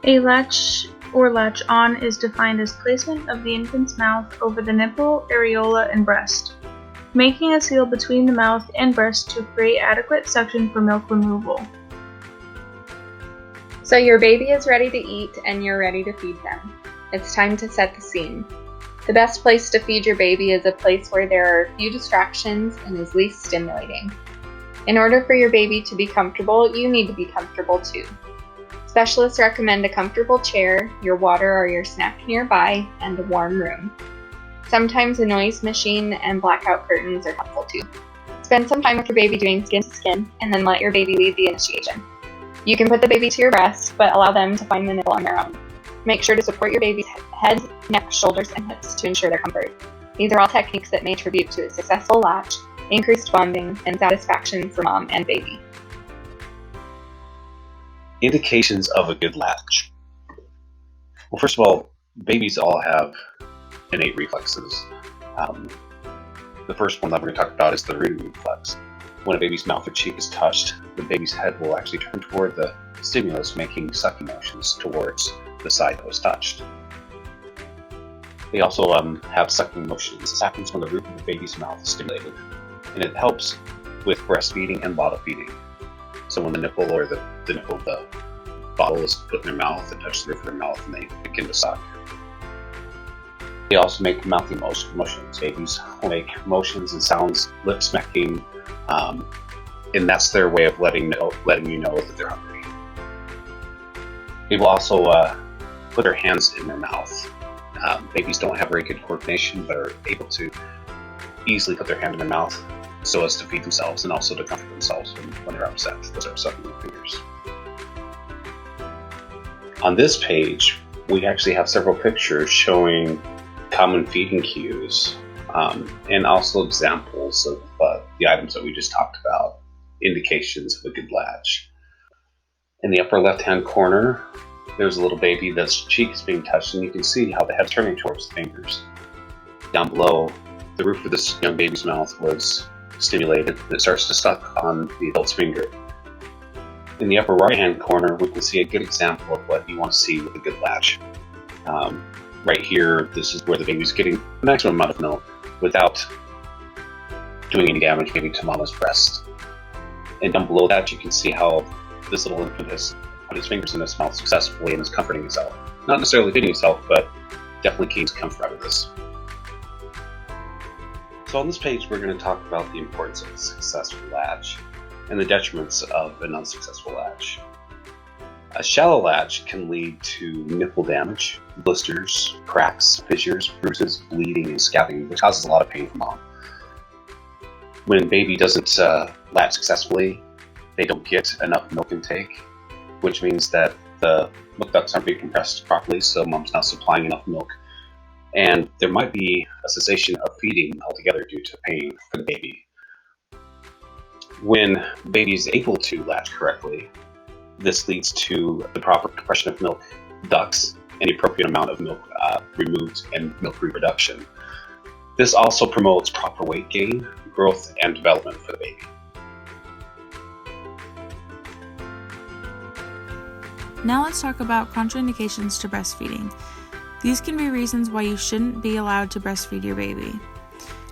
A latch or latch on is defined as placement of the infant's mouth over the nipple, areola, and breast, making a seal between the mouth and breast to create adequate suction for milk removal. So your baby is ready to eat and you're ready to feed them. It's time to set the scene. The best place to feed your baby is a place where there are few distractions and is least stimulating. In order for your baby to be comfortable, you need to be comfortable too. Specialists recommend a comfortable chair, your water or your snack nearby, and a warm room. Sometimes a noise machine and blackout curtains are helpful too. Spend some time with your baby doing skin to skin, and then let your baby lead the initiation. You can put the baby to your breast, but allow them to find the nipple on their own. Make sure to support your baby's head, neck, shoulders, and hips to ensure their comfort. These are all techniques that may contribute to a successful latch, increased bonding, and satisfaction for mom and baby. Indications of a good latch. Well, first of all, babies all have innate reflexes. The first one that we're going to talk about is the rooting reflex. When a baby's mouth or cheek is touched, the baby's head will actually turn toward the stimulus, making sucking motions towards the side that was touched. They also have sucking motions. This happens when the roof of the baby's mouth is stimulated, and it helps with breastfeeding and bottle feeding. So when the nipple or the nipple of the bottle is put in their mouth, it touches the roof of their mouth and they begin to suck. They also make mouthy motions. Babies will make motions and sounds, lip smacking, and that's their way of letting you know that they're hungry. They will also put their hands in their mouth. Babies don't have very good coordination, but are able to easily put their hand in their mouth so as to feed themselves and also to comfort themselves when they're upset. Those are sucking their fingers. On this page, we actually have several pictures showing common feeding cues and also examples of the items that we just talked about, indications of a good latch. In the upper left-hand corner, there's a little baby that's cheek is being touched, and you can see how the head's turning towards the fingers. Down below, the roof of this young baby's mouth was stimulated, and it starts to suck on the adult's finger. In the upper right-hand corner, we can see a good example of what you want to see with a good latch. Right here, this is where the baby's getting the maximum amount of milk without doing any damage getting to mama's breast. And down below that, you can see how this little infant has put his fingers in his mouth successfully and is comforting himself. Not necessarily feeding himself, but definitely gains comfort out of this. So on this page, we're going to talk about the importance of a successful latch and the detriments of an unsuccessful latch. A shallow latch can lead to nipple damage, blisters, cracks, fissures, bruises, bleeding, and scabbing, which causes a lot of pain for mom. When baby doesn't latch successfully, they don't get enough milk intake, which means that the milk ducts aren't being compressed properly, so mom's not supplying enough milk. And there might be a cessation of feeding altogether due to pain for the baby. When baby is able to latch correctly, this leads to the proper compression of milk ducts and the appropriate amount of milk removed and milk reproduction. This also promotes proper weight gain, growth, and development for the baby. Now let's talk about contraindications to breastfeeding. These can be reasons why you shouldn't be allowed to breastfeed your baby.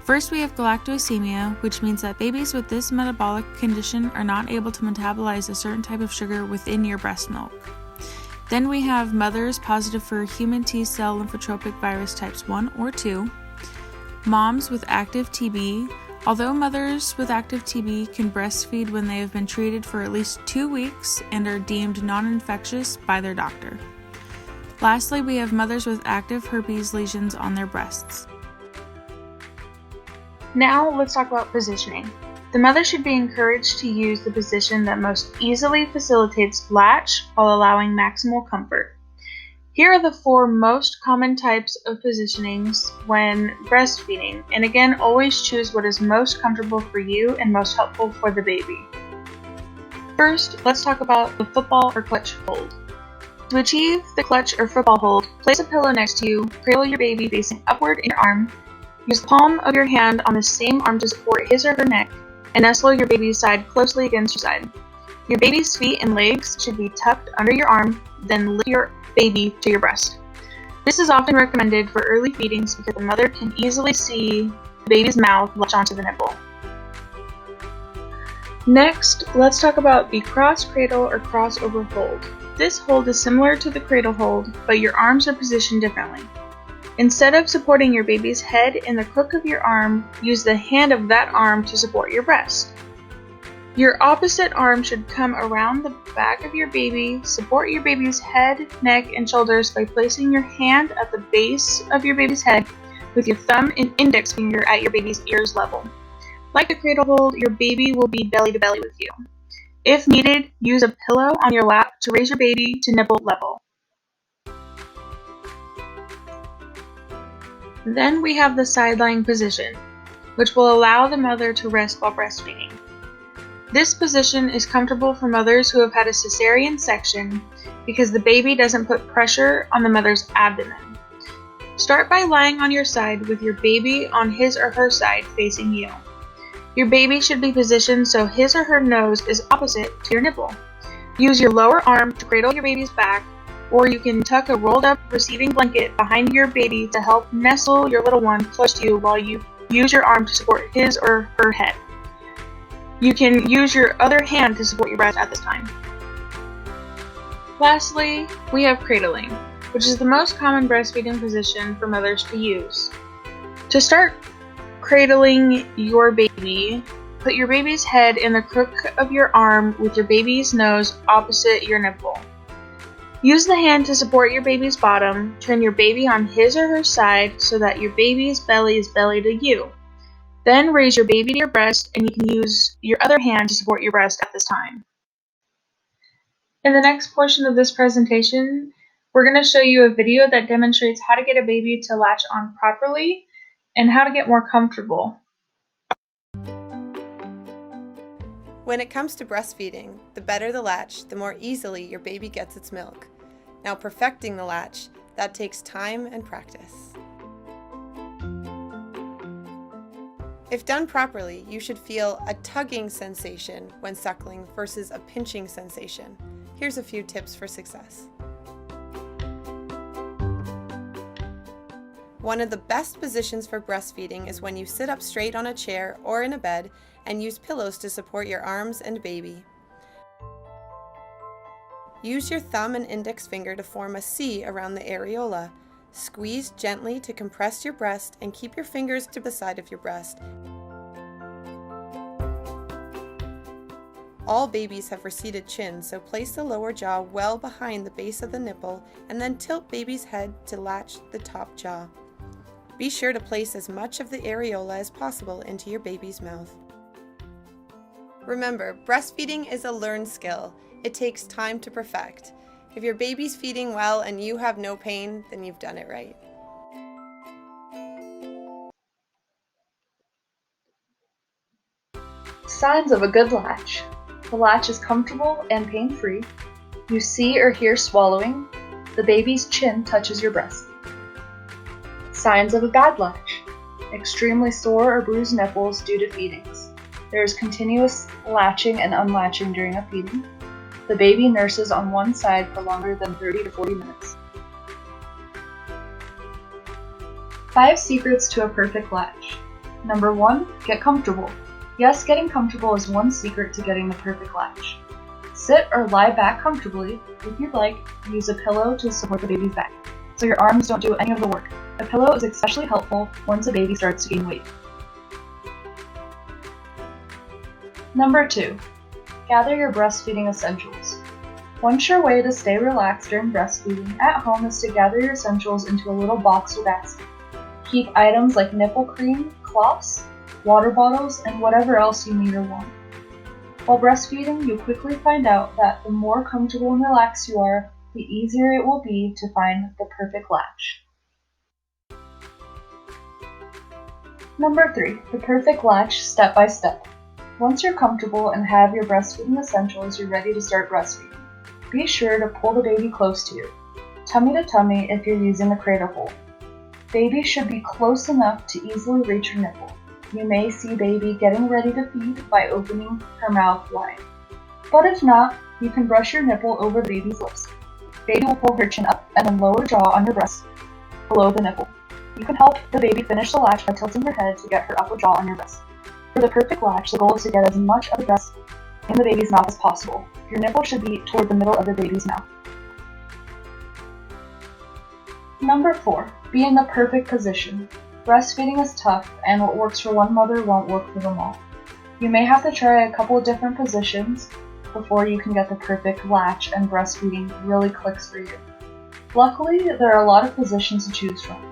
First, we have galactosemia, which means that babies with this metabolic condition are not able to metabolize a certain type of sugar within your breast milk. Then we have mothers positive for human T-cell lymphotropic virus types 1 or 2, moms with active TB. Although mothers with active TB can breastfeed when they have been treated for at least 2 weeks and are deemed non-infectious by their doctor. Lastly, we have mothers with active herpes lesions on their breasts. Now let's talk about positioning. The mother should be encouraged to use the position that most easily facilitates latch while allowing maximal comfort. Here are the 4 most common types of positionings when breastfeeding, and again, always choose what is most comfortable for you and most helpful for the baby. First, let's talk about the football or clutch hold. To achieve the clutch or football hold, place a pillow next to you, cradle your baby facing upward in your arm, use the palm of your hand on the same arm to support his or her neck, and nestle your baby's side closely against your side. Your baby's feet and legs should be tucked under your arm, then lift your baby to your breast. This is often recommended for early feedings because the mother can easily see the baby's mouth latch onto the nipple. Next, let's talk about the cross cradle or crossover hold. This hold is similar to the cradle hold, but your arms are positioned differently. Instead of supporting your baby's head in the crook of your arm, use the hand of that arm to support your breast. Your opposite arm should come around the back of your baby, support your baby's head, neck, and shoulders by placing your hand at the base of your baby's head with your thumb and index finger at your baby's ears level. Like a cradle hold, your baby will be belly to belly with you. If needed, use a pillow on your lap to raise your baby to nipple level. Then we have the side lying position, which will allow the mother to rest while breastfeeding. This position is comfortable for mothers who have had a cesarean section because the baby doesn't put pressure on the mother's abdomen. Start by lying on your side with your baby on his or her side facing you. Your baby should be positioned so his or her nose is opposite to your nipple. Use your lower arm to cradle your baby's back, or you can tuck a rolled up receiving blanket behind your baby to help nestle your little one close to you while you use your arm to support his or her head. You can use your other hand to support your breast at this time. Lastly, we have cradling, which is the most common breastfeeding position for mothers to use. To start cradling your baby, put your baby's head in the crook of your arm with your baby's nose opposite your nipple. Use the hand to support your baby's bottom. Turn your baby on his or her side so that your baby's belly is belly to you. Then raise your baby to your breast, and you can use your other hand to support your breast at this time. In the next portion of this presentation, we're going to show you a video that demonstrates how to get a baby to latch on properly and how to get more comfortable. When it comes to breastfeeding, the better the latch, the more easily your baby gets its milk. Now, perfecting the latch, that takes time and practice. If done properly, you should feel a tugging sensation when suckling versus a pinching sensation. Here's a few tips for success. One of the best positions for breastfeeding is when you sit up straight on a chair or in a bed and use pillows to support your arms and baby. Use your thumb and index finger to form a C around the areola. Squeeze gently to compress your breast and keep your fingers to the side of your breast. All babies have receded chins, so place the lower jaw well behind the base of the nipple and then tilt baby's head to latch the top jaw. Be sure to place as much of the areola as possible into your baby's mouth. Remember, breastfeeding is a learned skill. It takes time to perfect. If your baby's feeding well and you have no pain, then you've done it right. Signs of a good latch. The latch is comfortable and pain-free. You see or hear swallowing. The baby's chin touches your breast. Signs of a bad latch. Extremely sore or bruised nipples due to feedings. There is continuous latching and unlatching during a feeding. The baby nurses on one side for longer than 30 to 40 minutes. 5 secrets to a perfect latch. Number 1, get comfortable. Yes, getting comfortable is one secret to getting the perfect latch. Sit or lie back comfortably. If you'd like, use a pillow to support the baby's back, so your arms don't do any of the work. A pillow is especially helpful once a baby starts to gain weight. Number 2, gather your breastfeeding essentials. One sure way to stay relaxed during breastfeeding at home is to gather your essentials into a little box or basket. Keep items like nipple cream, cloths, water bottles, and whatever else you need or want. While breastfeeding, you'll quickly find out that the more comfortable and relaxed you are, the easier it will be to find the perfect latch. Number 3, the perfect latch step by step. Once you're comfortable and have your breastfeeding essentials, you're ready to start breastfeeding. Be sure to pull the baby close to you, tummy to tummy if you're using the cradle hold. Baby should be close enough to easily reach your nipple. You may see baby getting ready to feed by opening her mouth wide. But if not, you can brush your nipple over baby's lips. Baby will pull her chin up and then lower jaw on your breast below the nipple. You can help the baby finish the latch by tilting her head to get her upper jaw on your breast. For the perfect latch, the goal is to get as much of the breast in the baby's mouth as possible. Your nipple should be toward the middle of the baby's mouth. Number 4. Be in the perfect position. Breastfeeding is tough, and what works for one mother won't work for them all. You may have to try a couple different positions before you can get the perfect latch and breastfeeding really clicks for you. Luckily, there are a lot of positions to choose from.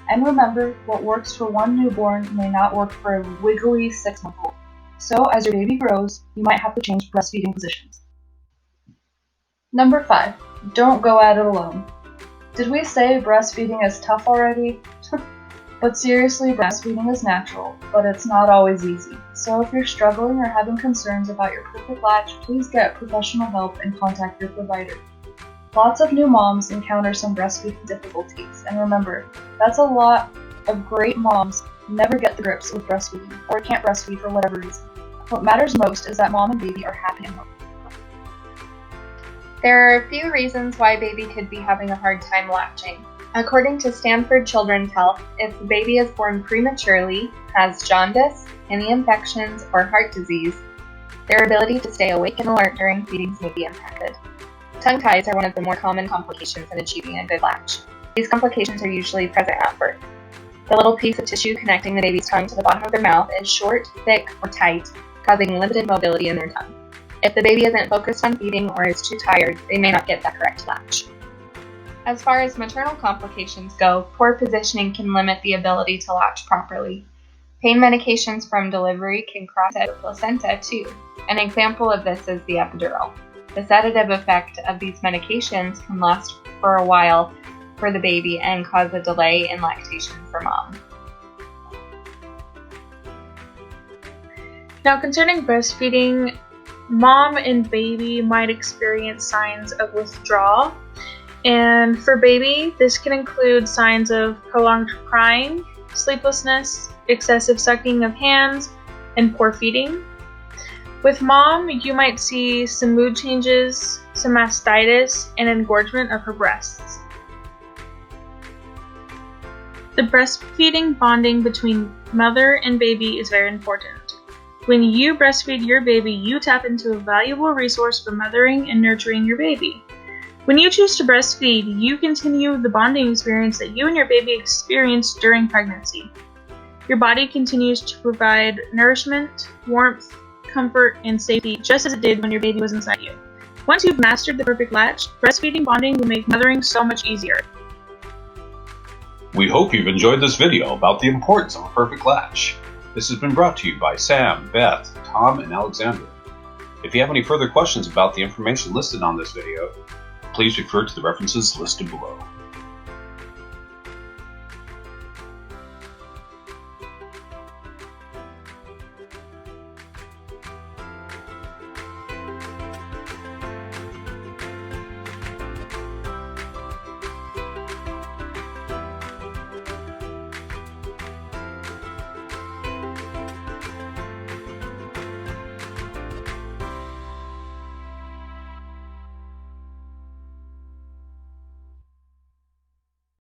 And remember, what works for one newborn may not work for a wiggly 6-month-old. So as your baby grows, you might have to change breastfeeding positions. Number 5. Don't go at it alone. Did we say breastfeeding is tough already? But seriously, breastfeeding is natural, but it's not always easy. So if you're struggling or having concerns about your perfect latch, please get professional help and contact your provider. Lots of new moms encounter some breastfeeding difficulties, and remember, that's a lot of great moms never get the grips with breastfeeding, or can't breastfeed for whatever reason. What matters most is that mom and baby are happy and healthy. There are a few reasons why baby could be having a hard time latching. According to Stanford Children's Health, if the baby is born prematurely, has jaundice, any infections, or heart disease, their ability to stay awake and alert during feedings may be impacted. Tongue ties are one of the more common complications in achieving a good latch. These complications are usually present at birth. The little piece of tissue connecting the baby's tongue to the bottom of their mouth is short, thick, or tight, causing limited mobility in their tongue. If the baby isn't focused on feeding or is too tired, they may not get that correct latch. As far as maternal complications go, poor positioning can limit the ability to latch properly. Pain medications from delivery can cross the placenta too. An example of this is the epidural. The sedative effect of these medications can last for a while for the baby and cause a delay in lactation for mom. Now, concerning breastfeeding, mom and baby might experience signs of withdrawal. And for baby, this can include signs of prolonged crying, sleeplessness, excessive sucking of hands, and poor feeding. With mom, you might see some mood changes, some mastitis, and engorgement of her breasts. The breastfeeding bonding between mother and baby is very important. When you breastfeed your baby, you tap into a valuable resource for mothering and nurturing your baby. When you choose to breastfeed, you continue the bonding experience that you and your baby experienced during pregnancy. Your body continues to provide nourishment, warmth, comfort, and safety just as it did when your baby was inside you. Once you've mastered the perfect latch, breastfeeding bonding will make mothering so much easier. We hope you've enjoyed this video about the importance of a perfect latch. This has been brought to you by Sam, Beth, Tom, and Alexandra. If you have any further questions about the information listed on this video, please refer to the references listed below.